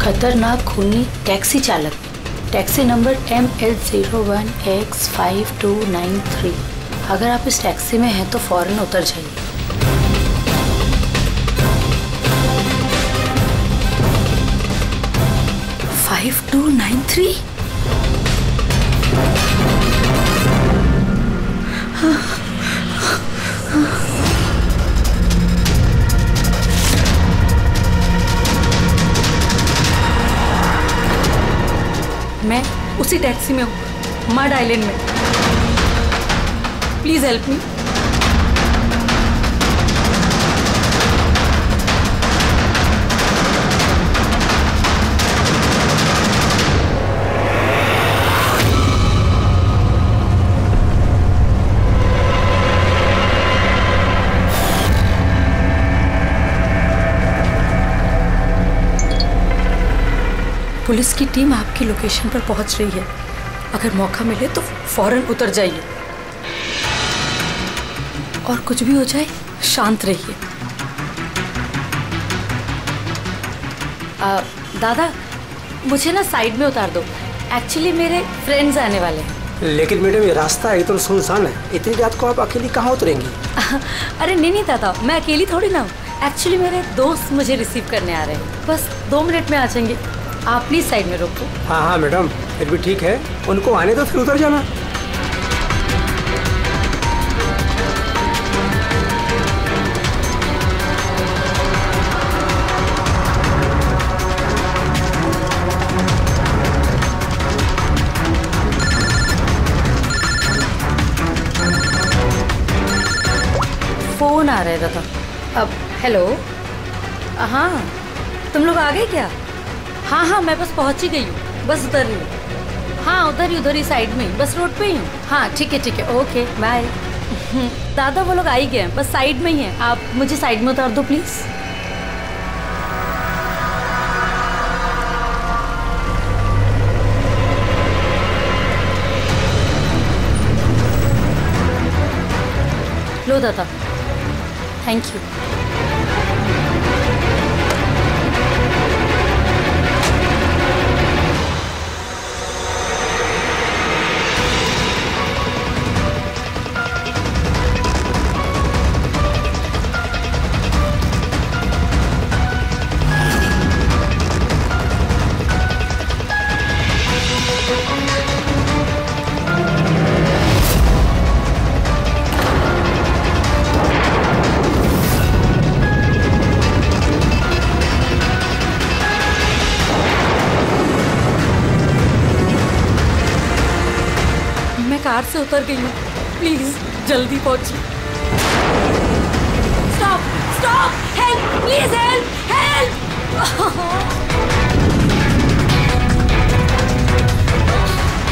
खतरनाक खूनी टैक्सी चालक, टैक्सी नंबर ML01X5293। अगर आप इस टैक्सी में हैं तो फौरन उतर जाइए। मैं उसी टैक्सी में हूँ, मड आइलैंड में। Please help me. पुलिस की टीम आपकी लोकेशन पर पहुंच रही है। अगर मौका मिले तो फौरन उतर जाइए और कुछ भी हो जाए शांत रहिए। दादा मुझे ना साइड में उतार दो, एक्चुअली मेरे फ्रेंड्स आने वाले हैं। लेकिन मैडम ये रास्ता एकदम सुनसान है, इतनी रात को आप अकेली कहाँ उतरेंगी? अरे नहीं दादा, मैं अकेली थोड़ी ना हूँ। एक्चुअली मेरे दोस्त मुझे रिसीव करने आ रहे हैं, बस 2 मिनट में आ जाएंगे। आप प्लीज साइड में रोको। हाँ मैडम, फिर भी ठीक है, उनको आने दो फिर उतर जाना। फोन आ रहा है दादा। अब हेलो, हाँ तुम लोग आ गए क्या? हाँ मैं बस पहुंच ही गई हूँ, बस उतर रही हूँ। हाँ उधर ही साइड में, बस रोड पे ही हूँ। हाँ ठीक है ओके बाय। दादा वो लोग आ ही गए हैं, बस साइड में ही हैं। आप मुझे साइड में उतार दो प्लीज। लो दादा, थैंक यू। कार से उतर गई हूँ, प्लीज जल्दी पहुंचिए। Stop help, please help.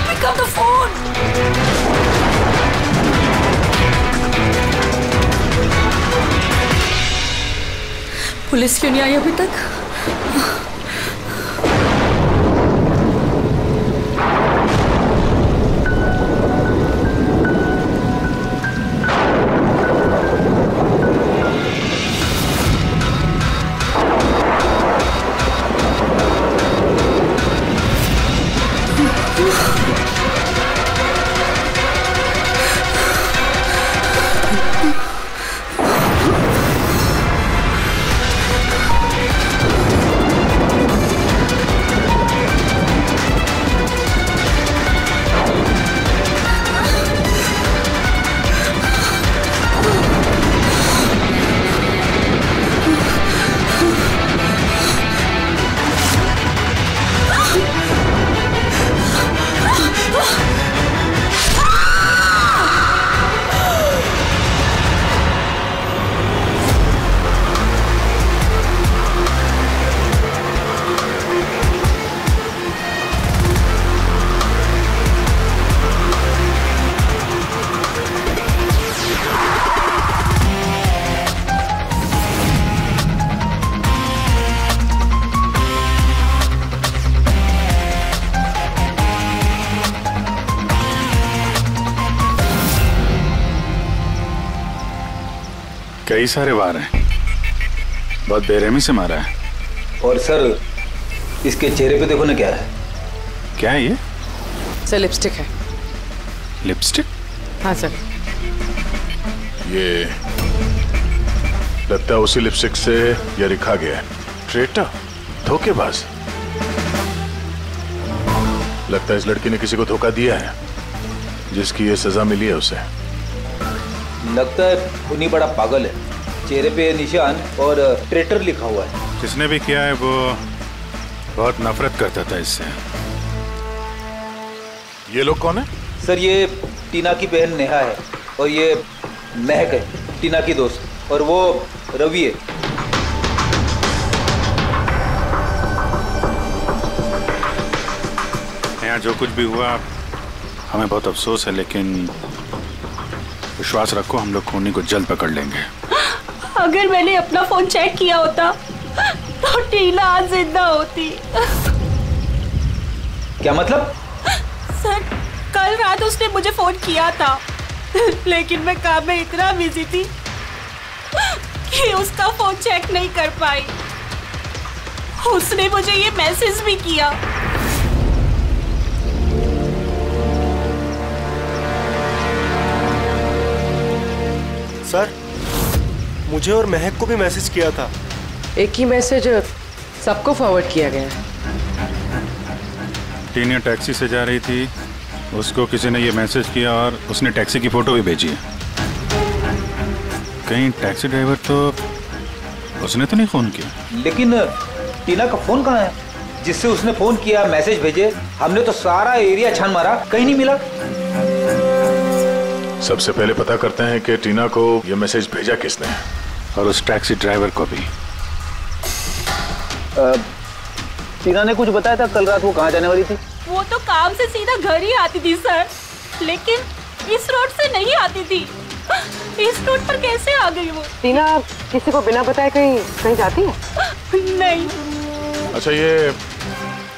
Pick up the phone. Police क्यों नहीं आई अभी तक? कई सारे वार हैं, बहुत बेरहमी से मारा है। और सर इसके चेहरे पे देखो ना क्या है। क्या है ये? सर लिपस्टिक है। लिपस्टिक? हाँ सर। ये लगता है उसी लिपस्टिक से ये लिखा गया है, ट्रेटर, धोखेबाज। लगता है इस लड़की ने किसी को धोखा दिया है, जिसकी ये सजा मिली है उसे। लगता है उन्हीं बड़ा पागल है। चेहरे पे निशान और ट्रेटर लिखा हुआ है। जिसने भी किया है वो बहुत नफरत करता था इससे। ये लोग कौन है? सर ये टीना की बहन नेहा है और ये महक है, टीना की दोस्त, और वो रवि है। यहाँ जो कुछ भी हुआ हमें बहुत अफसोस है, लेकिन विश्वास रखो हम लोग खूनी को जल्द पकड़ लेंगे। अगर मैंने अपना फोन चेक किया होता तो टीना आज जिंदा होती। क्या मतलब? सर कल रात उसने मुझे फोन किया था, लेकिन मैं काम में इतना बिजी थी कि उसका फोन चेक नहीं कर पाई। उसने मुझे ये मैसेज भी किया। सर मुझे और महक को भी मैसेज किया था। एक ही मैसेज सबको फॉरवर्ड किया गया है। टीना टैक्सी से जा रही थी, उसको किसी ने ये मैसेज किया और उसने टैक्सी की फोटो भी भेजी है। कहीं टैक्सी ड्राइवर तो उसने तो नहीं फोन किया? लेकिन टीना का फोन कहाँ है जिससे उसने फोन किया, मैसेज भेजे? हमने तो सारा एरिया छान मारा, कहीं नहीं मिला। सबसे पहले पता करते हैं कि टीना को ये मैसेज भेजा किसने, और उस टैक्सी ड्राइवर को भी। टीना ने कुछ बताया था कल रात वो कहाँ जाने वाली थी? वो तो काम से सीधा घर ही आती थी सर, लेकिन इस रोड से नहीं आती थी। इस रोड पर कैसे आ गई वो? टीना किसी को बिना बताए कहीं जाती है? नहीं। अच्छा ये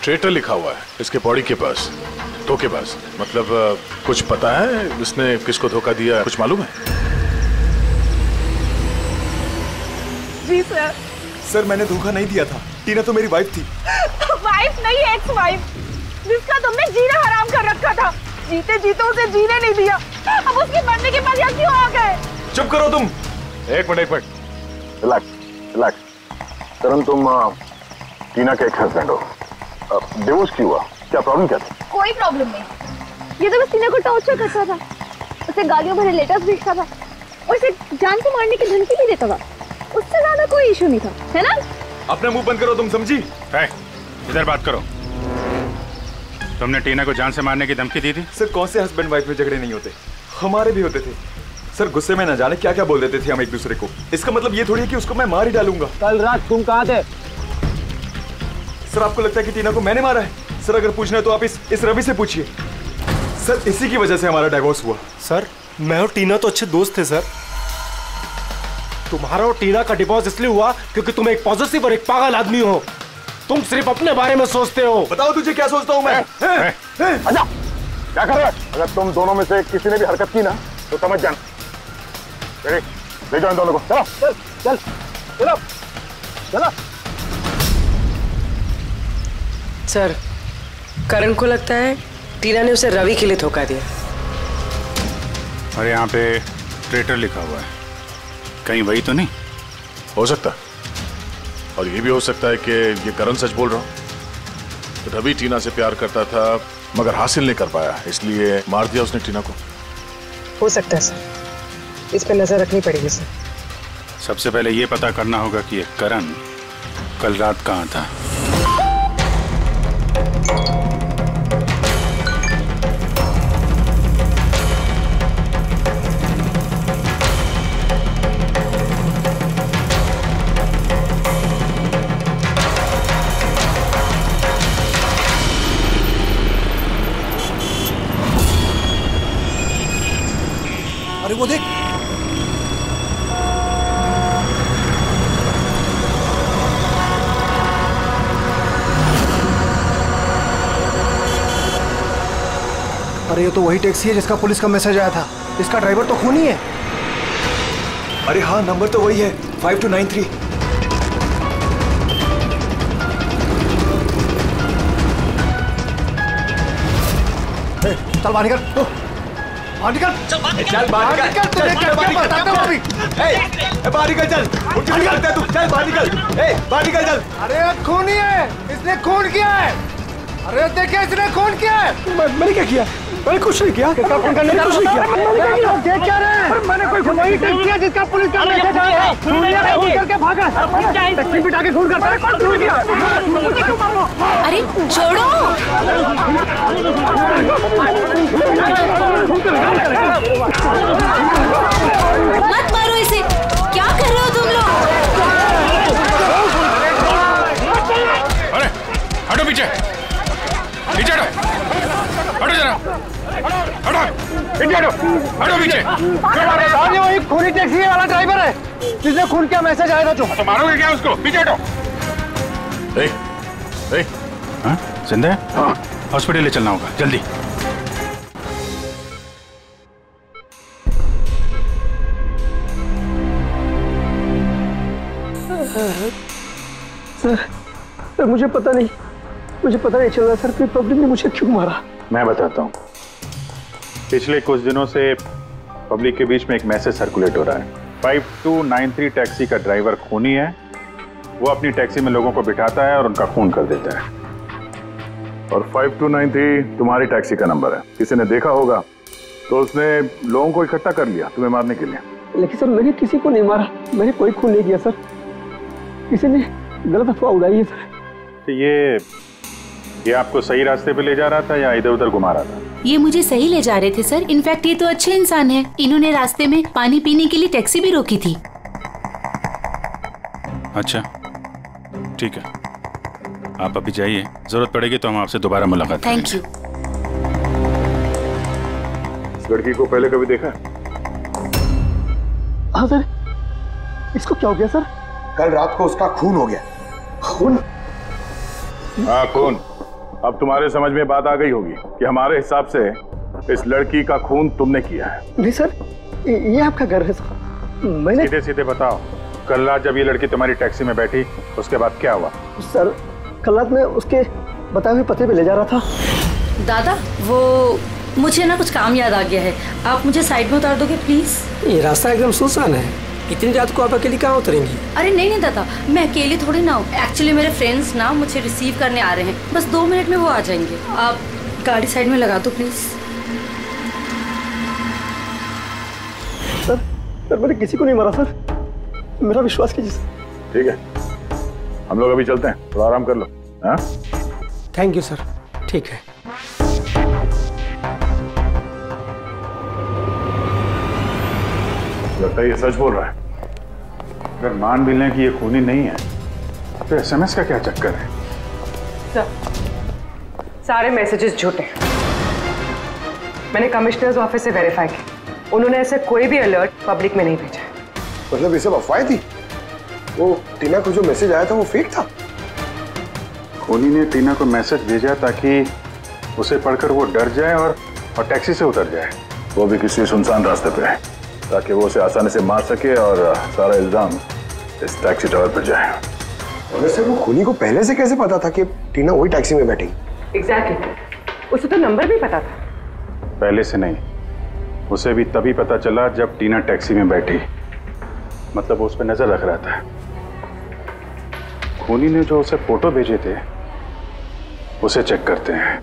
ट्रेटर लिखा हुआ है इसके बॉडी के पास, धोखेबाज, मतलब कुछ पता है इसने किसको धोखा दिया, कुछ मालूम है? जी सर। सर मैंने धोखा नहीं दिया था, टीना तो मेरी वाइफ थी। वाइफ नहीं, एक्स वाइफ, जिसका तुमने जीना हराम कर रखा था। जीते जीते उसे जीने नहीं दिया, अब उसके मरने के बाद यहाँ क्यों आ गए? चुप करो तुम। एक मिनट रिलैक्स। करण तुम टीना के एक हस्बैंड हो, डिवोर्स क्यों हुआ? क्या प्रॉब्लम क्या थी? कोई प्रॉब्लम नहीं, ये तो बस टीना को टॉर्चर करता था, उसे गालियों भरे लेटर्स भेजता था और उसे जान से मारने की धमकी भी देता था। उससे ज्यादा कोई इशू नहीं था, है ना? अपना मुंह बंद करो तुम, समझी? इधर बात करो। तुमने टीना को जान से मारने की धमकी दी थी? सर कौन से हस्बैंड वाइफ में झगड़े नहीं होते, हमारे भी होते थे। सर गुस्से में न जाने क्या क्या बोल देते थे हम एक दूसरे को। इसका मतलब ये थोड़ी है कि उसको मैं मार ही डालूंगा। कल रात तुम कहाँ थे? सर आपको लगता है कि टीना को मैंने मारा है? सर अगर पूछना है तो आप इस रवि से पूछिए। सर इसी की वजह से हमारा डिवोर्स हुआ। सर मैं और टीना तो अच्छे दोस्त थे सर। तुम्हारा और टीना का डिवोर्स इसलिए हुआ क्योंकि तुम एक पॉजिटिव और एक पागल आदमी हो। तुम सिर्फ अपने बारे में सोचते हो। बताओ तुझे क्या सोचता हूँ मैं? अच्छा क्या कर रहे हो? अगर तुम दोनों में से किसी ने भी हरकत की ना तो समझ जाना। ले जाओ इन दोनों को। चलो चल चल चलो चलो। सर करण को लगता है टीना ने उसे रवि के लिए धोखा दिया। और यहाँ पे ट्रेटर लिखा हुआ है, कहीं वही तो नहीं? हो सकता, और ये भी हो सकता है कि ये करण सच बोल रहा हूँ। रवि टीना से प्यार करता था मगर हासिल नहीं कर पाया, इसलिए मार दिया उसने टीना को। हो सकता है सर, इस पे नजर रखनी पड़ेगी सर। सबसे पहले ये पता करना होगा कि ये करण कल रात कहाँ था। अरे वो देख, अरे ये तो वही टैक्सी है जिसका पुलिस का मैसेज आया था। इसका ड्राइवर तो खूनी है। अरे हाँ नंबर तो वही है 5293। चल बाहर निकल, बाहर निकल, चल बाहर निकल, तुझे क्या बताता हूँ अभी। बाहर निकल, चल उठ निकलता है तू, चल बाहर निकल, बाहर निकल चल। अरे खूनी है, इसने खून किया है। अरे देखिए इसने खून किया है। मैंने क्या किया? मैंने कुछ नहीं किया। क्या खून करने का कुछ नहीं किया। देख क्या रहे हैं? मैंने कोई खून नहीं किया जिसका पुलिस का मैसेज आया था। खून करके भागा, टैक्सी बिठा के खून करता है। कौन खून किया? अरे छोड़ो। मत मारो इसे, क्या कर रहे हो तुम लोग? अरे हटो पीछे, पीछे हटो, हटो जरा, हटो, पीछे हटो, हटो पीछे। ये वही खूनी टैक्सी वाला ड्राइवर है जिसने खून किया मैसेज आया था। तो मारोगे क्या उसको? पीछे हटो। हाँ जिंदा है? हाँ हॉस्पिटल ले चलना होगा जल्दी। सर मुझे पता नहीं चल रहा सर कि पब्लिक ने मुझे क्यों मारा। मैं बताता हूँ। पिछले कुछ दिनों से पब्लिक के बीच में एक मैसेज सर्कुलेट हो रहा है। 5293 टैक्सी का ड्राइवर खूनी है। वो अपनी टैक्सी में लोगों को बिठाता है और उनका खून कर देता है। और 5293 तुम्हारी टैक्सी का नंबर है। किसी ने देखा होगा तो उसने लोगों को इकट्ठा कर लिया तुम्हें मारने के लिए। लेकिन सर मैंने किसी को नहीं मारा, मैंने कोई खून नहीं किया सर। किसी ने गलत अफवाह उड़ाई है सर। तो ये आपको सही रास्ते पे ले जा रहा था या इधर उधर घुमा रहा था? ये मुझे सही ले जा रहे थे सर। इनफैक्ट ये तो अच्छे इंसान है। इन्होंने रास्ते में पानी पीने के लिए टैक्सी भी रोकी थी। अच्छा ठीक है, आप अभी जाइए, जरूरत पड़ेगी तो हम आपसे दोबारा मुलाकात करेंगे। Thank you. इस लड़की को पहले कभी देखा? हाँ सर। इसको क्या हो गया सर? कल रात को उसका खून हो गया। खून? हाँ खून। अब तुम्हारे समझ में बात आ गई होगी कि हमारे हिसाब से इस लड़की का खून तुमने किया है। नहीं सर, ये आपका घर है सर। मैंने सीधे सीधे बताओ, कल रात जब ये लड़की तुम्हारी टैक्सी में बैठी उसके बाद क्या हुआ? सर कल रात मैं उसके बताए हुए पते पे ले जा रहा था। दादा वो मुझे ना कुछ काम याद आ गया है, आप मुझे साइड में उतार दोगे प्लीज? ये रास्ता एकदम सुनसान है, इतनी रात को आप अकेली कहाँ उतरेंगी? अरे नहीं दादा, मैं अकेली थोड़ी ना हूँ। एक्चुअली मेरे फ्रेंड्स ना मुझे रिसीव करने आ रहे हैं, बस 2 मिनट में वो आ जाएंगे। आप गाड़ी साइड में लगा दो प्लीज। सर मैंने किसी को नहीं मारा सर, मेरा विश्वास कीजिए सर। ठीक है, हम लोग अभी चलते हैं, थोड़ा आराम कर लो। हाँ थैंक यू सर। ठीक है। लगता है ये सच बोल रहा है। अगर मान भी लें कि ये खूनी नहीं है तो एसएमएस का क्या चक्कर है? सर सारे मैसेजेस झूठे हैं। मैंने कमिश्नर्स ऑफिस से वेरीफाई किया, उन्होंने ऐसे कोई भी अलर्ट पब्लिक में नहीं भेजा। मतलब ये सब अफवाहें थी? वो टीना को जो मैसेज आया था वो फेक था? खूनी ने टीना को मैसेज भेजा ताकि उसे पढ़कर वो डर जाए और टैक्सी से उतर जाए, वो भी किसी सुनसान रास्ते पे, ताकि वो उसे आसानी से मार सके और सारा इल्जाम इस टैक्सी ड्राइवर पर जाए। वैसे वो खूनी को पहले से कैसे पता था कि टीना वही टैक्सी में बैठेगी? एग्जैक्टली, उसे तो नंबर भी पता था। पहले से नहीं, उसे भी तभी पता चला जब टीना टैक्सी में बैठी, मतलब वो उस पर नजर रख रहा था। खूनी ने जो उसे फोटो भेजे थे उसे चेक करते हैं,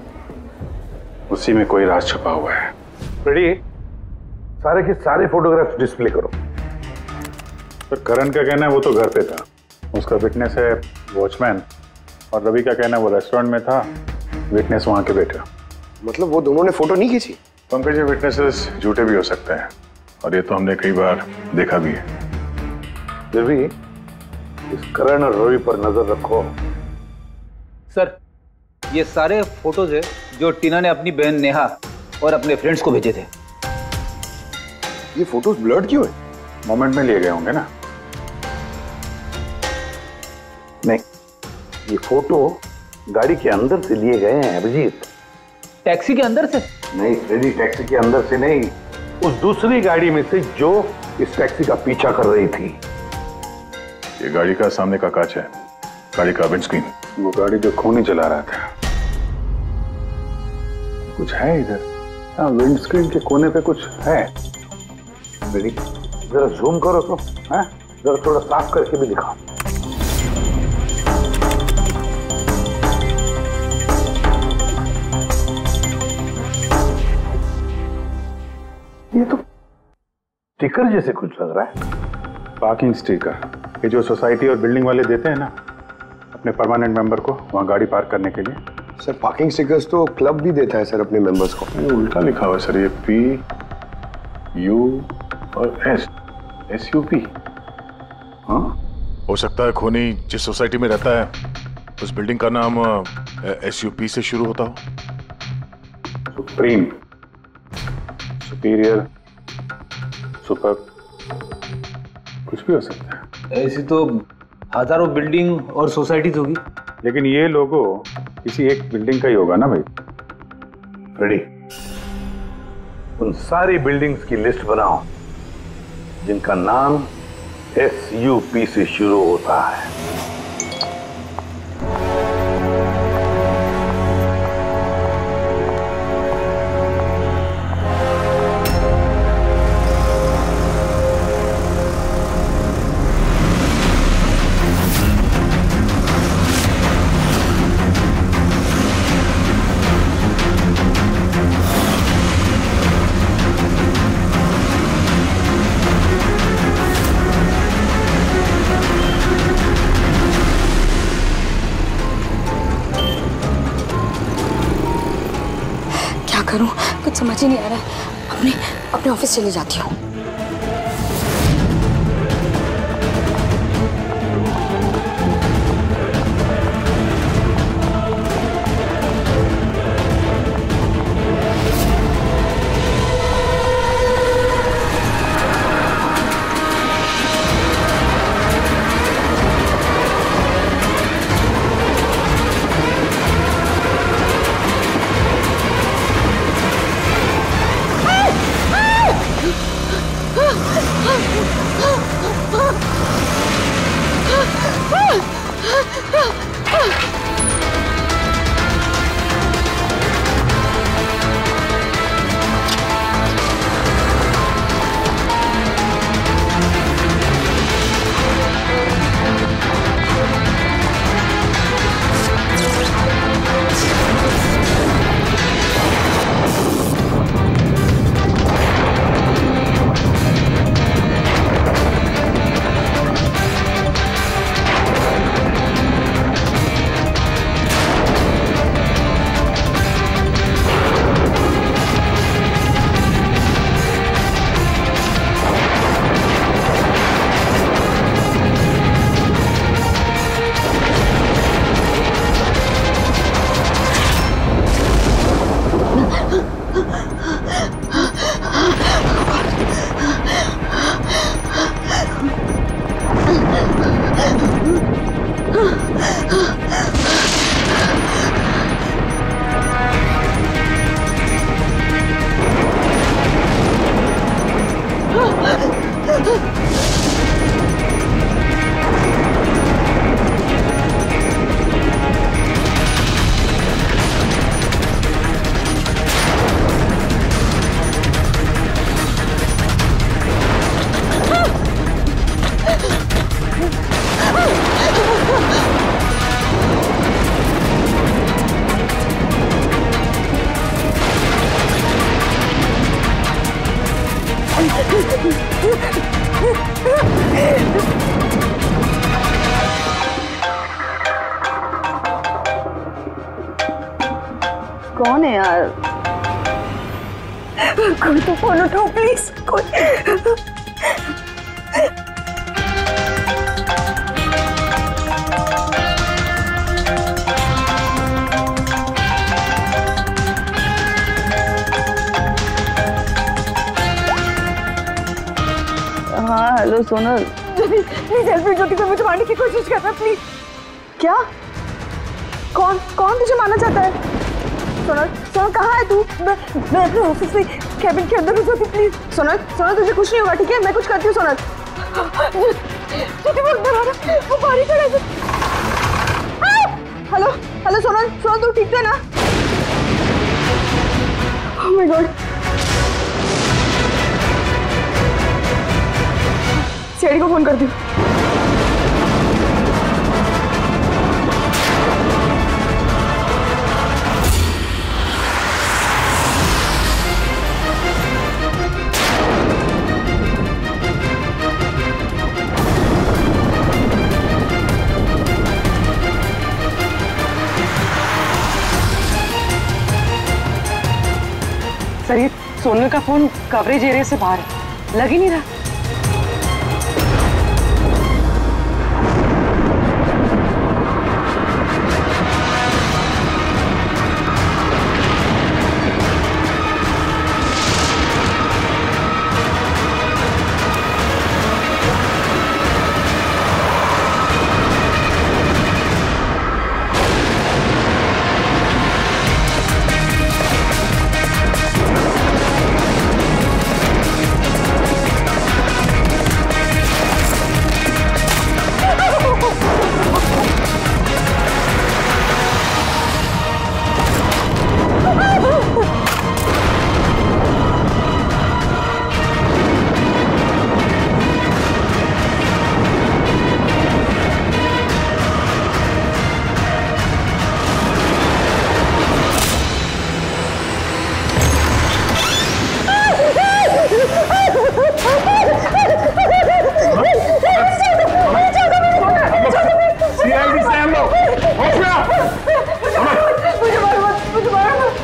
उसी में कोई राज छुपा हुआ है। रेडी? सारे के सारे फोटोग्राफ्स डिस्प्ले करो। पर करण का कहना है वो तो घर पे था, उसका विटनेस है वॉचमैन, और रवि का कहना है वो रेस्टोरेंट में था, विटनेस वहां के बैठा। मतलब वो दोनों ने फोटो नहीं खींची? पंकज, ये विटनेसेस झूठे भी हो सकते हैं और ये तो हमने कई बार देखा भी है। फिर भी इस करण और रवि पर नजर रखो। सर ये सारे फोटोज है जो टीना ने अपनी बहन नेहा और अपने फ्रेंड्स को भेजे थे। ये फोटोज ब्लर्ड क्यों है? मोमेंट में लिए गए होंगे ना। नहीं, ये फोटो गाड़ी के अंदर से लिए गए हैं अभिजीत। टैक्सी के अंदर से? नहीं फ्रेडी, टैक्सी के अंदर से नहीं, उस दूसरी गाड़ी में से जो इस टैक्सी का पीछा कर रही थी। ये गाड़ी का सामने का कांच है, गाड़ी का विंडस्क्रीन, वो गाड़ी जो खूनी चला रहा था। कुछ है इधर? हाँ, विंडस्क्रीन के कोने पे कुछ है। रेडी, जरा जूम करो तो, हाँ, जरा थोड़ा साफ करके भी दिखाओ। ये तो स्टिकर जैसे कुछ लग रहा है। पार्किंग स्टिकर, ये जो सोसाइटी और बिल्डिंग वाले देते हैं ना अपने परमानेंट मेंबर को वहाँ गाड़ी पार्क करने के लिए। सर पार्किंग स्टिकर्स तो क्लब भी देता है सर अपने मेंबर्स को। ये उल्टा लिखा हुआ है सर, ये PU और SUP। हाँ, हो सकता है खोनी जिस सोसाइटी में रहता है उस बिल्डिंग का नाम SUP से शुरू होता हो। सुप्रीम, सुपीरियर, सुपर, कुछ भी हो सकता है। ऐसी तो हजारों बिल्डिंग और सोसाइटीज होगी, लेकिन ये लोगो किसी एक बिल्डिंग का ही होगा ना भाई। रेडी, उन सारी बिल्डिंग्स की लिस्ट बनाओ जिनका नाम SUP से शुरू होता है। करूं कुछ समझ ही नहीं आ रहा है। अपने ऑफिस चली जाती हूँ। कौन है यार? कोई तो फोन उठाओ प्लीज। कोई हाँ hello Sonal, please help me. Jyoti को मुझे मारने की कोशिश कर रहा है, प्लीज। क्या? कौन कौन तुझे मारना चाहता है? सोनल सोनल कहाँ है तू? मैं अपने ऑफिस में कैबिन के अंदर हूँ ज्योति, प्लीज। सोनल सोनल तुझे कुछ नहीं होगा, ठीक है? मैं कुछ करती हूँ सोनल। ज्योति वो अंदर आ रहा है, वो बाहर ही खड़ा है। हेलो हेलो सोनल सोनल तू ठीक है ना? Oh my God. सीआईडी को फोन कर दी। सर ये सोनल का फोन कवरेज एरिया से बाहर है, लग ही नहीं रहा।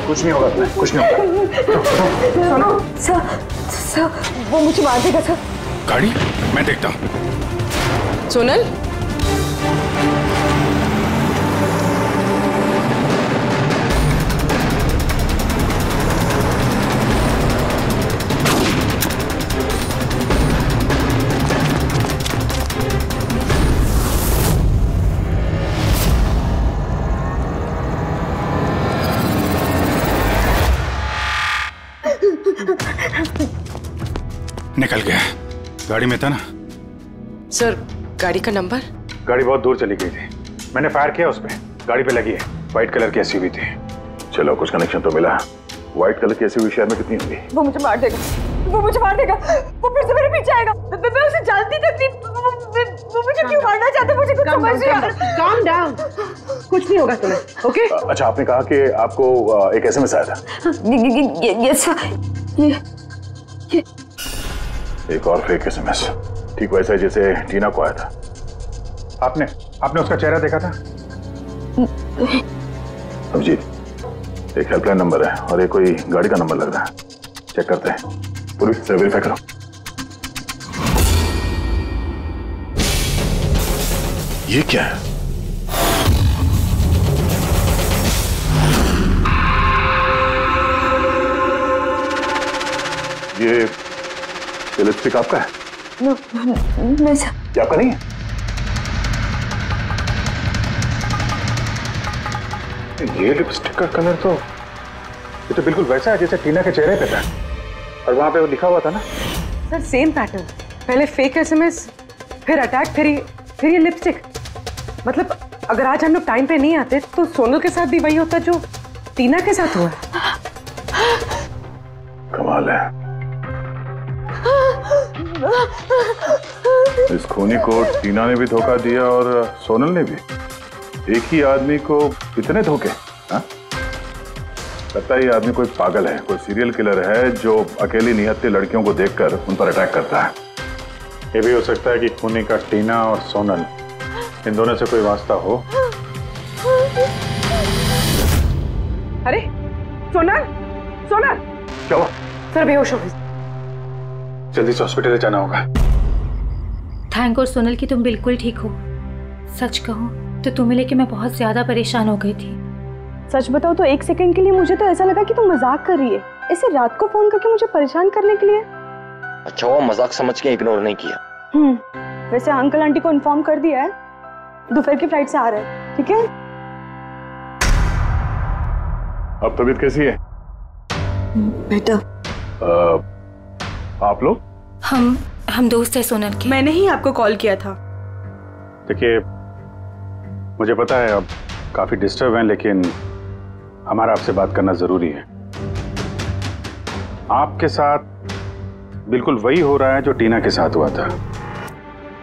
कुछ नहीं होगा तुम्हें, कुछ नहीं होगा। सुनो सर, वो मुझे मार देगा सर। गाड़ी मैं देखता हूँ। सोनल, निकल गया। गाड़ी में था ना? सर गाड़ी का नंबर? गाड़ी बहुत दूर चली गई थी, मैंने फायर किया उस पे, गाड़ी पे लगी है। व्हाइट कलर की एसयूवी थी। चलो कुछ कनेक्शन तो मिला। व्हाइट कलर की एसयूवी शहर में कितनी होंगी? वो मुझे मार देगा, वो मुझे मार देगा, वो फिर से मेरे पीछे आएगा। मैं उसे जानती तक नहीं, वो मुझे क्यों मारना चाहते, मुझे कुछ समझ नहीं आ रहा। Calm down, कुछ नहीं होगा तुम्हें, ओके? अच्छा, आपने कहा कि आपको एक एसएमएस आया था। यस ये एक और फेक एसएमएस, ठीक वैसा जैसे टीना को आया था। आपने उसका चेहरा देखा था? अभिजीत, एक हेल्पलाइन नंबर है और एक कोई गाड़ी का नंबर लग रहा है, चेक करते हैं। पुलिस से वेरीफाई करो। ये क्या है? ये लिपस्टिक आपका है? नहीं सर। ये आपका नहीं है? ये लिपस्टिक का कलर तो ये तो बिल्कुल वैसा है जैसे टीना के चेहरे पे था, और वहां पे वो लिखा हुआ था ना। सर सेम पैटर्न, पहले फेक एसएमएस, फिर अटैक, फिर ये लिपस्टिक। मतलब अगर आज हम लोग टाइम पे नहीं आते तो सोनल के साथ भी वही होता जो टीना के साथ हुआ। कमाल है, इस खूनी को टीना ने भी धोखा दिया और सोनल ने भी। एक ही आदमी को इतने धोखे। लगता है ये आदमी कोई पागल है, कोई सीरियल किलर है जो अकेली निहत्थे लड़कियों को देखकर उन पर अटैक करता है। ये भी हो सकता है कि खूनी का टीना और सोनल, इन दोनों से कोई वास्ता हो। अरे सोनल, सोनल क्या हुआ? सर बेहोश हो गई। जल्दी से हॉस्पिटल जाना होगा। थैंक गॉड सोनल कि तुम बिल्कुल ठीक हो। सच कहूं तो तुम्हें लेके मैं बहुत ज्यादा परेशान हो गई थी। सच बताओ तो एक सेकंड के लिए मुझे तो ऐसा लगा कि तुम मजाक कर रही है, ऐसे रात को फोन करके मुझे परेशान करने के लिए। अच्छा वो मजाक समझ के इग्नोर नहीं किया। वैसे अंकल आंटी को इन्फॉर्म कर दिया है, दोपहर की फ्लाइट से आ रहे हैं, ठीक है? अब तबीयत कैसी है? बेटा आप लोग? हम दोस्त है सोनल के। मैंने ही आपको कॉल किया था। देखिए मुझे पता है अब काफी डिस्टर्ब हैं, लेकिन हमारा आपसे बात करना जरूरी है। आपके साथ बिल्कुल वही हो रहा है जो टीना के साथ हुआ था।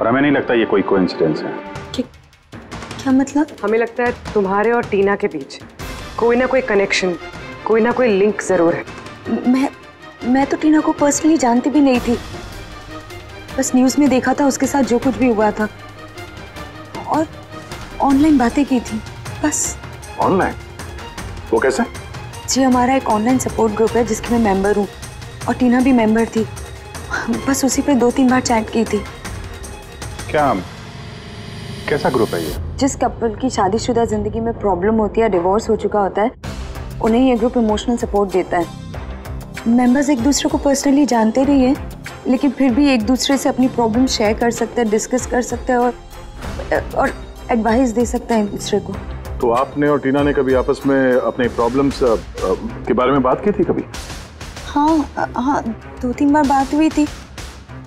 और हमें नहीं लगता ये कोई कोइंसिडेंस है। क्या मतलब? हमें लगता है तुम्हारे और टीना के बीच कोई ना कोई कनेक्शन, कोई ना कोई लिंक जरूर है। मैं तो टीना को पर्सनली जानती भी नहीं थी, बस न्यूज़ में देखा था उसके साथ जो कुछ भी हुआ था और ऑनलाइन बातें की थी बस। ऑनलाइन? वो कैसे? जी हमारा एक ऑनलाइन सपोर्ट ग्रुप है जिसकी मैं मेंबर हूँ और टीना भी मेंबर थी, बस उसी पे 2-3 बार चैट की थी। क्या, कैसा ग्रुप है ये? जिस कपल की शादीशुदा जिंदगी में प्रॉब्लम होती है, डिवोर्स हो चुका होता है, उन्हें ये ग्रुप इमोशनल सपोर्ट देता है। मेंबर्स एक दूसरे को पर्सनली जानते नहीं है, लेकिन फिर भी एक दूसरे से अपनी प्रॉब्लम शेयर कर सकते हैं, डिस्कस कर सकते हैं और एडवाइस दे सकते हैं एक दूसरे को। तो आपने और टीना ने कभी आपस में अपने प्रॉब्लम्स के बारे में बात की थी कभी? हाँ 2-3 बार बात हुई थी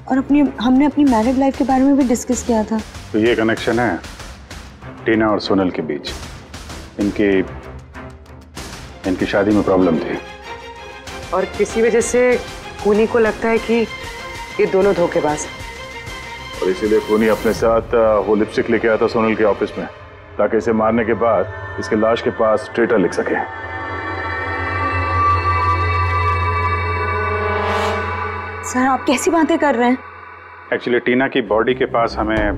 और हमने अपनी मैरिड लाइफ के बारे में भी डिस्कस किया था। तो ये कनेक्शन है टीना और सोनल के बीच। इनकी शादी में प्रॉब्लम थी और किसी वजह से खूनी को लगता है कि ये दोनों धोखेबाज हैं। और इसीलिए खूनी अपने साथ वो लिपस्टिक लेके आया था सोनल के ऑफिस में, ताकि इसे मारने के बाद इसके लाश के पास ट्रेटर लिख सके। सर आप कैसी बातें कर रहे हैं? एक्चुअली टीना की बॉडी के पास हमें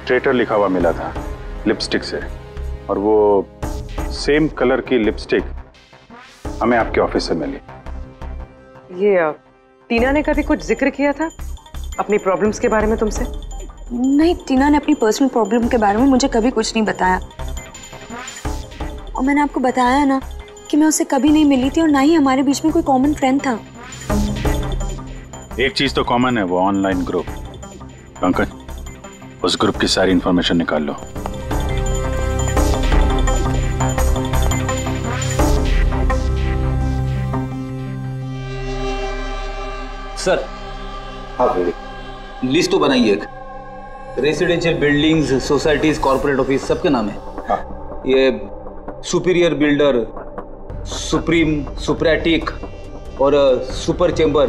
ट्रेटर लिखा हुआ मिला था लिपस्टिक से, और वो सेम कलर की लिपस्टिक हमें आपके ऑफिस से मिली। ये टीना ने कभी कुछ जिक्र किया था अपनी प्रॉब्लम्स के बारे में तुमसे? नहीं, टीना ने अपनी पर्सनल प्रॉब्लम के बारे में मुझे कभी कुछ नहीं बताया। और मैंने आपको बताया ना कि मैं उससे कभी नहीं मिली थी और ना ही हमारे बीच में कोई कॉमन फ्रेंड था। एक चीज तो कॉमन है, वो ऑनलाइन ग्रुप। पंकज, उस ग्रुप की सारी इंफॉर्मेशन निकाल लो। सर, हाँ लिस्ट तो बनाइए एक। Residential buildings, societies, corporate office सबके नाम है। हाँ। ये सुपीरियर बिल्डर, सुप्रीम, सुप्रेटिक और सुपर चेंबर,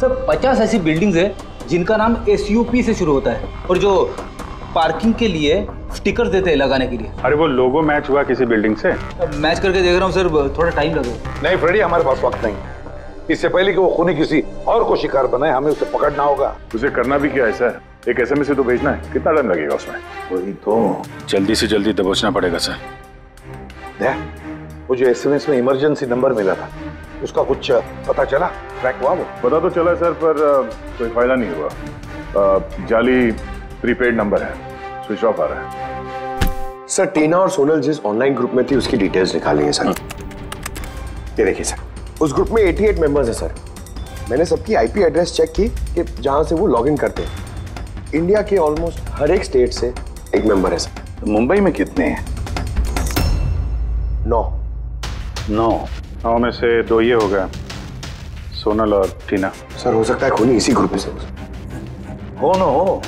सब 50 ऐसी बिल्डिंग्स है जिनका नाम SUP से शुरू होता है और जो पार्किंग के लिए स्टिकर देते हैं लगाने के लिए। अरे वो लोगो मैच हुआ किसी बिल्डिंग से? मैच करके देख रहा हूँ सर, थोड़ा टाइम लगेगा। नहीं फ्रेडी, हमारे पास वक्त नहीं। इससे पहले कि वो खूनी किसी और को शिकार बनाए, हमें उसे पकड़ना होगा। उसे करना भी क्या है सर? एक SMS से तो भेजना है, कितना टाइम लगेगा उसमें? वही तो, जल्दी से जल्दी दबोचना पड़ेगा सर। वो जो SMS में इमरजेंसी नंबर मिला था, उसका कुछ पता चला? ट्रैक हुआ वो? पता तो चला सर, पर कोई फायदा नहीं हुआ। जाली प्रीपेड नंबर है, स्विच ऑफ आ रहा है। सर टीना और सोनल जिस ऑनलाइन ग्रुप में थी उसकी डिटेल्स निकाली है सर। ये देखिए सर, उस ग्रुप में 88 मेंबर्स हैं सर। मैंने सबकी IP एड्रेस चेक की कि जहां से वो लॉगिन करते हैं। इंडिया के ऑलमोस्ट हर एक स्टेट से एक मेंबर है सर। तो मुंबई में कितने हैं? 9 में से 2 ये हो गया, सोनल और टीना। सर हो सकता है खूनी इसी ग्रुप में से हो।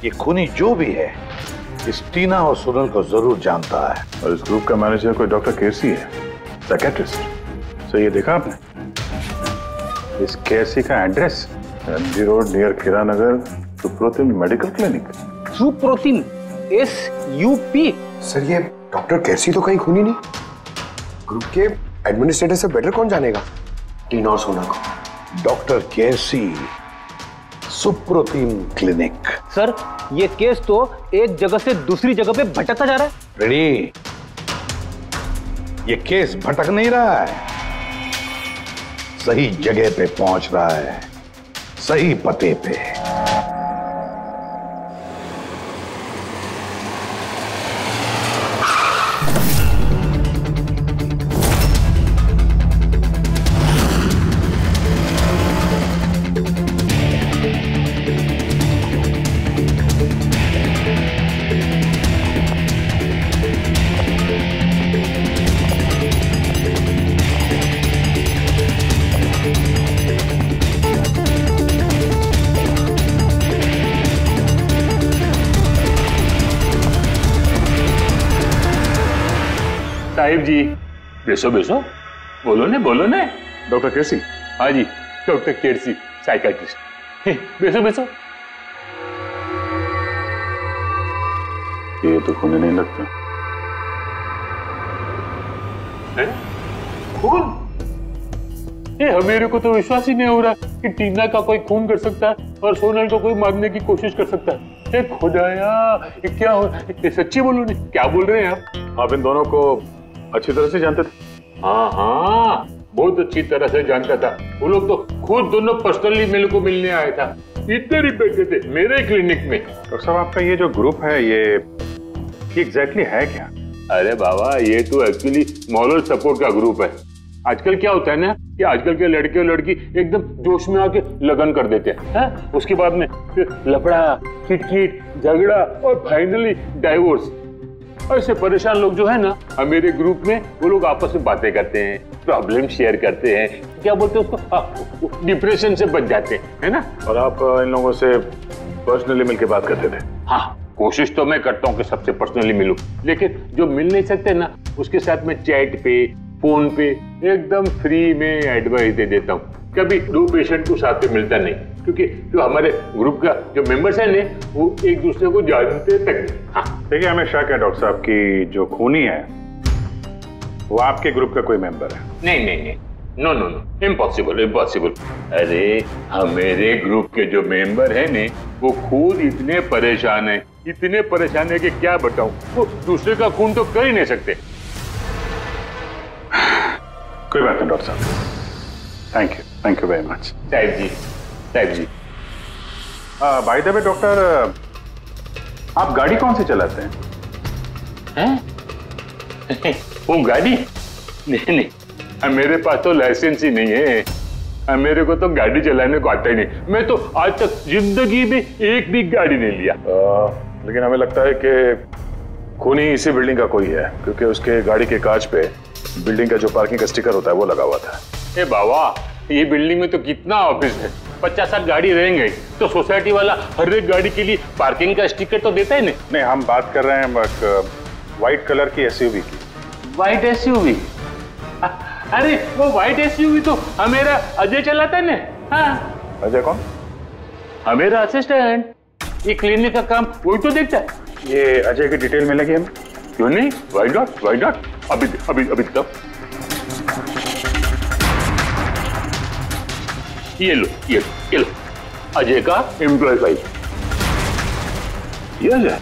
ये खूनी जो भी है, इस टीना और सोनल को जरूर जानता है। और इस ग्रुप का मैनेजर कोई डॉक्टर केसी है, साइकियाट्रिस्ट। सो ये देखा आपने इस केसी का एड्रेस? MG रोड नियर खीरा नगर, Suprotim medical clinic. Suprotim SUP? Sir ये डॉक्टर केसी तो कहीं खूनी नहीं। ग्रुप के एडमिनिस्ट्रेटर से बेटर कौन जानेगा टीना और सोना को? डॉक्टर केसी, सुप्रोतिम क्लिनिक। सर ये केस तो एक जगह से दूसरी जगह पे भटकता जा रहा है। रेडी, ये केस भटक नहीं रहा है, सही जगह पे पहुंच रहा है, सही पते पे। साहिब जी, बेसो बोलो ने। डॉक्टर केसी? हाँ जी, डॉक्टर केसी, साइकियाट्रिस्ट। बैठो बैठो। ये तो खून नहीं लगता। खून? मेरे को तो विश्वास ही नहीं हो रहा कि टीना का कोई खून कर सकता है और सोनल को कोई मारने की कोशिश कर सकता है। खुदाया, ये क्या हो? ये सच्ची बोलो नहीं, क्या बोल रहे हैं आप इन दोनों को अच्छी तरह से जानते थे? हाँ हाँ, बहुत अच्छी तरह से जानता था। वो लोग तो खुद दोनों पर्सनली मेरे को मिलने आया था। इधर ही बैठे थे मेरे क्लिनिक में। डॉक्टर साहब, आपका ये जो ग्रुप है ये एग्जैक्टली है क्या? अरे बाबा, ये तो एक्चुअली मॉरल सपोर्ट का ग्रुप है। आजकल क्या होता है ना कि आजकल के लड़के और लड़की एकदम जोश में आके लगन कर देते हैं, उसके बाद में फिर लफड़ा, किटकिट, झगड़ा और फाइनली डाइवोर्स। ऐसे परेशान लोग जो है ना, मेरे ग्रुप में वो लोग आपस में बातें करते हैं, प्रॉब्लम शेयर करते हैं, क्या बोलते हैं उसको, डिप्रेशन से बच जाते हैं, है ना। और आप इन लोगों से पर्सनली मिलकर बात करते थे? हाँ, कोशिश तो मैं करता हूँ कि सबसे पर्सनली मिलूं, लेकिन जो मिल नहीं सकते ना, उसके साथ में चैट पे, फोन पे एकदम फ्री में एडवाइस दे देता हूँ। कभी दो पेशेंट को साथ में मिलता नहीं, क्योंकि जो हमारे ग्रुप का जो मेंबर्स है ने, वो एक दूसरे को जानते तक नहीं। हाँ, देखिए, हमें शक है डॉक्टर साहब की जो खूनी है वो आपके ग्रुप का कोई मेंबर है। नहीं नहीं नहीं, no no no, impossible impossible. अरे हमारे ग्रुप के जो मेंबर है ने, वो खुद इतने परेशान है कि क्या बताऊं। वो दूसरे का खून तो कर ही नहीं सकते। कोई बात नहीं डॉक्टर साहब, थैंक यू वेरी मच। साहिब जी। बाय द वे डॉक्टर, आप गाड़ी कौन सी चलाते हैं? वो गाड़ी? नहीं, मेरे पास तो लाइसेंस ही नहीं है। मेरे को तो गाड़ी चलाने को आता ही नहीं। मैं तो आज तक जिंदगी में एक भी गाड़ी नहीं लिया। लेकिन हमें लगता है कि खूनी इसी बिल्डिंग का कोई है, क्योंकि उसके गाड़ी के कांच पे बिल्डिंग का जो पार्किंग का स्टिकर होता है वो लगा हुआ था। ए बाबा, ये बिल्डिंग में तो कितना ऑफिस है, 50-60 गाड़ी रहेंगे, तो सोसाइटी वाला हर एक गाड़ी के लिए पार्किंग का स्टिकर तो देता है नहीं। हम बात कर रहे हैं व्हाइट कलर की एसयूवी की। White SUV? अरे वो व्हाइट एसयूवी तो हमेरा अजय चलाता है ना। हाँ। अजय कौन? हमेरा असिस्टेंट, ये क्लिनिक का काम वही तो देखता है। ये अजय की डिटेल मिलेगी हमें? क्यों नहीं, वाई नॉट। अभी तक ये लो अजय का एम्प्लॉय फाइल। ये अजय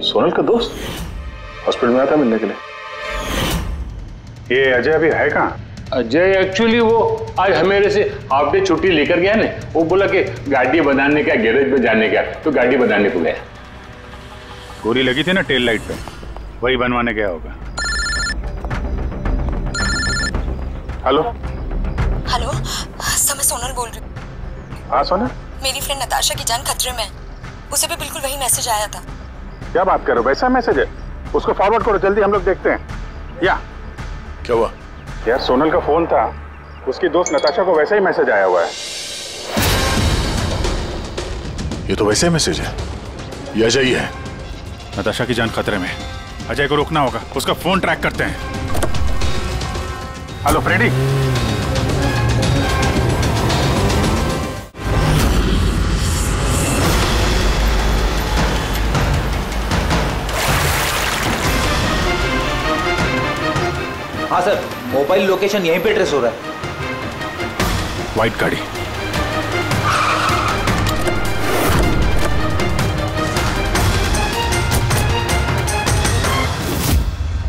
सोनल का दोस्त हॉस्पिटल में आता मिलने के लिए। ये अजय अभी है कहाँ? अजय एक्चुअली वो आज हमेरे से हाफ डे छुट्टी लेकर गया ना। वो बोला कि गाड़ी बनाने का, गैरेज में जाने का, तो गाड़ी बनाने को गया। गोली लगी थी ना टेल लाइट पे, वही बनवाने गया होगा। हेलो सर, मैं सोनल बोल रही हूँ। हाँ सोनल, मेरी फ्रेंड नताशा की जान खतरे में है। उसे भी बिल्कुल वही मैसेज आया था। क्या बात कर रहे हो? वैसा मैसेज है? उसको फॉरवर्ड करो जल्दी, हम लोग देखते हैं। क्या हुआ? यार सोनल का फोन था, उसकी दोस्त नताशा को वैसा ही मैसेज आया हुआ है। ये तो वैसे मैसेज है, ये अजय ही है। नताशा की जान खतरे में, अजय को रोकना होगा। उसका फोन ट्रैक करते हैं। Hello Freddy. हाँ सर, मोबाइल लोकेशन यहीं पे ट्रेस हो रहा है। व्हाइट गाड़ी।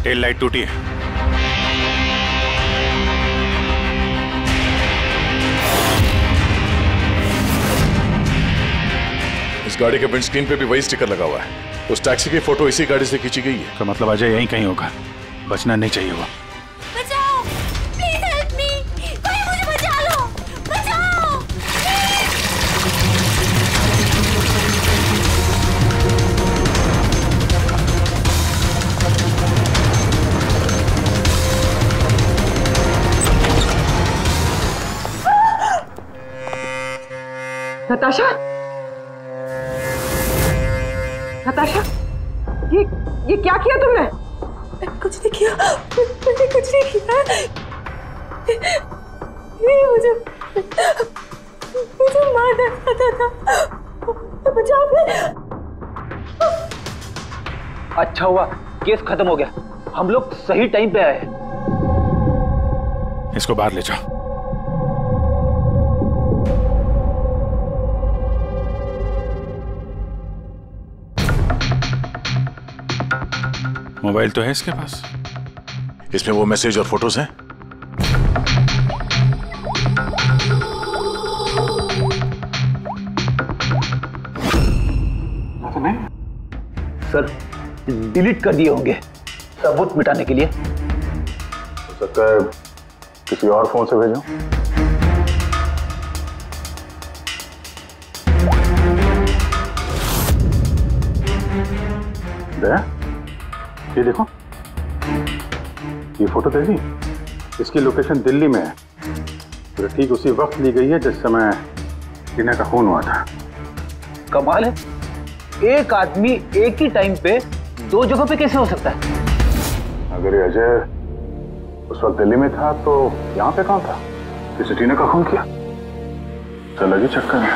टेल लाइट टूटी है। इस गाड़ी के विंडस्क्रीन पे भी वही स्टिकर लगा हुआ है। उस टैक्सी की फोटो इसी गाड़ी से खींची गई है। तो मतलब अजय यहीं कहीं होगा, बचना नहीं चाहिए वो। बचाओ, प्लीज हेल्प मी, कोई मुझे बचा लो, बचाओ। नताशा, ये क्या किया तुमने? कुछ नहीं किया, मैंने कुछ नहीं किया। ये मुझे मारना चाहता था। बचाओ। अच्छा हुआ केस खत्म हो गया, हम लोग सही टाइम पे आए। इसको बाहर ले जाओ। मोबाइल तो है इसके पास, इसमें वो मैसेज और फोटोज हैं। सर डिलीट कर दिए होंगे सबूत मिटाने के लिए। हो सकता है किसी और फोन से भेजो। ये देखो, ये फोटो देखी, इसकी लोकेशन दिल्ली में है। तो ठीक उसी वक्त ली गई है जिस समय टीना का खून हुआ था। कमाल है, एक आदमी एक ही टाइम पे दो जगहों पे कैसे हो सकता है? अगर ये अजय उस वक्त दिल्ली में था तो यहाँ पे कौन था? किसी टीना का खून किया? चल लगी चक्कर में।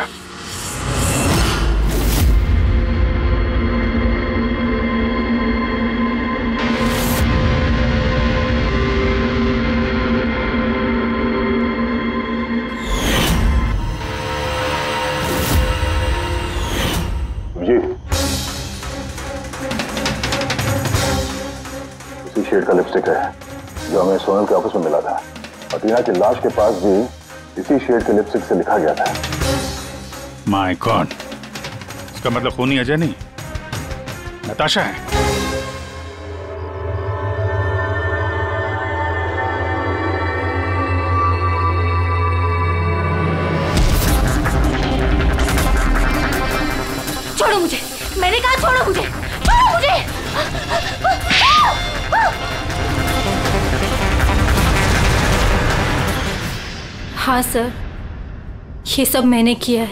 शेड का लिपस्टिक है जो हमें सोनल के ऑफिस में मिला था, और टीना की लाश के पास भी इसी शेड के लिपस्टिक से लिखा गया था। माय गॉड, इसका मतलब खूनी अजय नहीं, नताशा है। छोड़ो मुझे, मैंने कहा छोड़ो मुझे, छोड़ो मुझे। हाँ सर, ये सब मैंने किया है।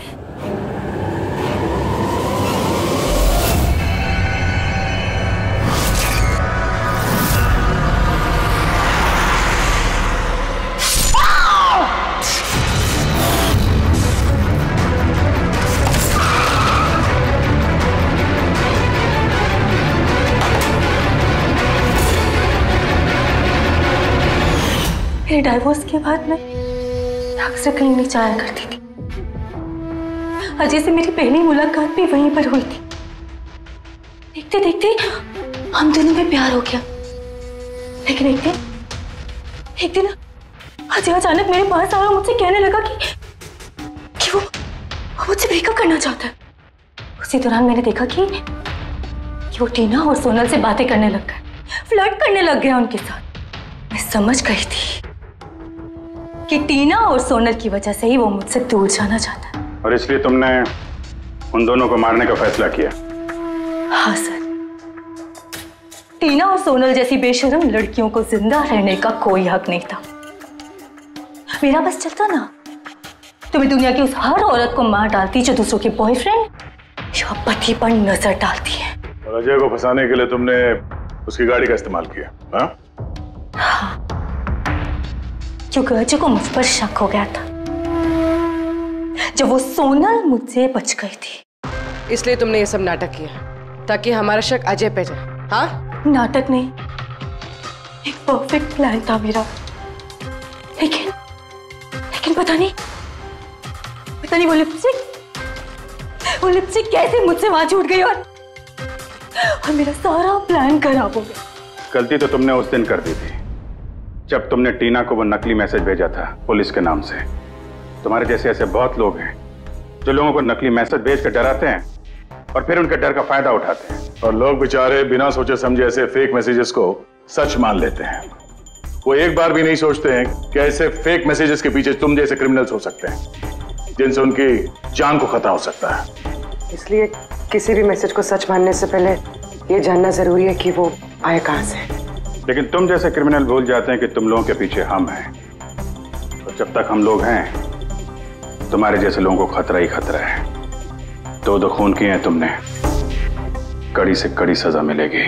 मेरे डाइवोर्स के बाद मैं अक्सर कहीं नहीं जाया करती थी। अजय से मेरी पहली मुलाकात भी वहीं पर हुई थी। देखते देखते हम दोनों में प्यार हो गया। लेकिन एक दिन अजय अचानक मेरे पास आया और मुझसे कहने लगा कि वो मुझसे ब्रेकअप करना चाहता है। उसी दौरान मैंने देखा कि वो टीना और सोनल से बातें करने लग गया, फ्लर्ट करने लग गया उनके साथ। मैं समझ गई थी कि टीना और सोनल की वजह से ही वो मुझसे दूर जाना चाहता है। और इसलिए तुमने उन दोनों को मारने का फैसला किया? हाँ सर, टीना और सोनल जैसी बेशर्म लड़कियों को जिंदा रहने का कोई हक नहीं था। मेरा बस चलता ना तो मैं दुनिया की उस हर औरत को मार डालती जो दूसरों के बॉयफ्रेंड या पति पर नजर डालती है। और अजय को फंसाने के लिए तुमने उसकी गाड़ी का इस्तेमाल किया? हाँ, क्योंकि अजय को मुझ पर शक हो गया था जब वो सोनल मुझसे बच गई थी। इसलिए तुमने ये सब नाटक किया ताकि हमारा शक अजय पे जाए? हाँ, नाटक नहीं, एक परफेक्ट प्लान था मेरा। लेकिन पता नहीं वो लिपस्टिक कैसे मुझसे वहां छूट गई और मेरा सारा प्लान खराब हो गया। गलती तो तुमने उस दिन कर दी थी जब तुमने टीना को वो नकली मैसेज भेजा था पुलिस के नाम से। तुम्हारे जैसे ऐसे बहुत लोग हैं जो लोगों को नकली मैसेज भेज कर डराते हैं और फिर उनके डर का फायदा उठाते हैं। और लोग बेचारे बिना सोचे समझे ऐसे फेक मैसेजेस को सच मान लेते हैं। वो एक बार भी नहीं सोचते हैं कि ऐसे फेक मैसेजेस के पीछे तुम जैसे क्रिमिनल्स हो सकते हैं जिनसे उनकी जान को खतरा हो सकता है। इसलिए किसी भी मैसेज को सच मानने से पहले ये जानना जरूरी है कि वो आया कहां से। लेकिन तुम जैसे क्रिमिनल भूल जाते हैं कि तुम लोगों के पीछे हम हैं, और जब तक हम लोग हैं तुम्हारे जैसे लोगों को खतरा ही खतरा है। दो खून किए हैं तुमने, कड़ी से कड़ी सजा मिलेगी।